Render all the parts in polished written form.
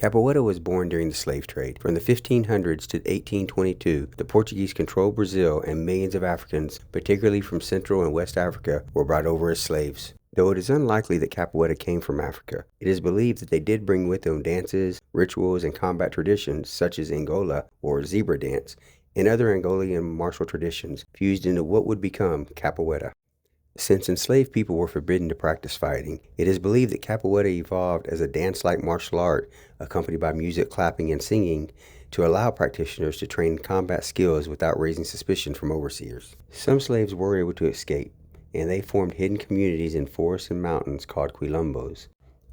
Capoeira was born during the slave trade. From the 1500s to 1822, the Portuguese controlled Brazil, and millions of Africans, particularly from Central and West Africa, were brought over as slaves. Though it is unlikely that Capoeira came from Africa, it is believed that they did bring with them dances, rituals, and combat traditions such as Angola or zebra dance, and other Angolan martial traditions fused into what would become Capoeira. Since enslaved people were forbidden to practice fighting, it is believed that Capoeira evolved as a dance-like martial art accompanied by music, clapping, and singing to allow practitioners to train combat skills without raising suspicion from overseers. Some slaves were able to escape, and they formed hidden communities in forests and mountains called quilombos.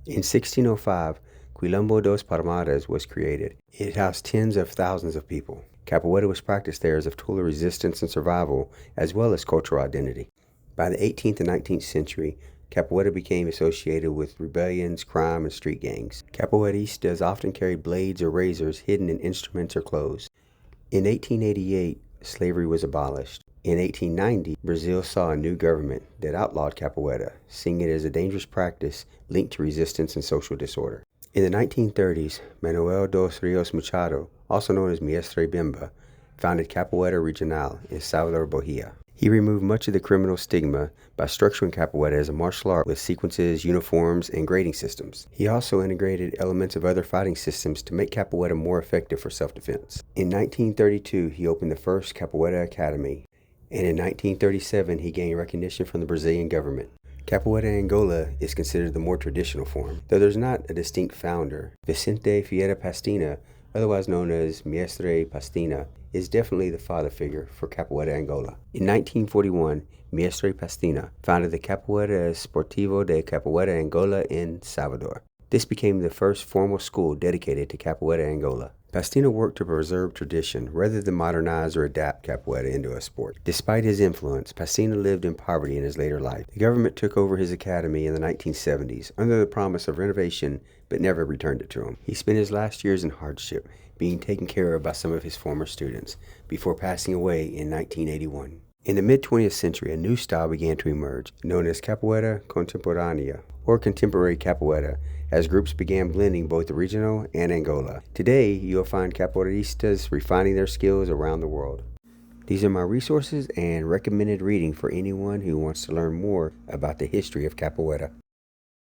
In 1605, Quilombo dos Palmares was created. It housed tens of thousands of people. Capoeira was practiced there as a tool of resistance and survival, as well as cultural identity. By the 18th and 19th century, Capoeira became associated with rebellions, crime, and street gangs. Capoeiristas often carried blades or razors hidden in instruments or clothes. In 1888, slavery was abolished. In 1890, Brazil saw a new government that outlawed Capoeira, seeing it as a dangerous practice linked to resistance and social disorder. In the 1930s, Manuel dos Rios Machado, also known as Mestre Bimba, founded Capoeira Regional in Salvador, Bahia. He removed much of the criminal stigma by structuring Capoeira as a martial art with sequences, uniforms, and grading systems. He also integrated elements of other fighting systems to make Capoeira more effective for self-defense. In 1932, he opened the first Capoeira Academy, and in 1937, he gained recognition from the Brazilian government. Capoeira Angola is considered the more traditional form, though there's not a distinct founder. Vicente Vieira Pastina, otherwise known as Mestre Pastina, is definitely the father figure for Capoeira Angola. In 1941, Mestre Pastina founded the Capoeira Esportivo de Capoeira Angola in Salvador. This became the first formal school dedicated to Capoeira Angola. Pastina worked to preserve tradition rather than modernize or adapt Capoeira into a sport. Despite his influence, Pastina lived in poverty in his later life. The government took over his academy in the 1970s under the promise of renovation, but never returned it to him. He spent his last years in hardship, being taken care of by some of his former students, before passing away in 1981. In the mid-20th century, a new style began to emerge, known as Capoeira Contemporânea, or Contemporary Capoeira, as groups began blending both the regional and Angola. Today, you'll find capoeiristas refining their skills around the world. These are my resources and recommended reading for anyone who wants to learn more about the history of Capoeira.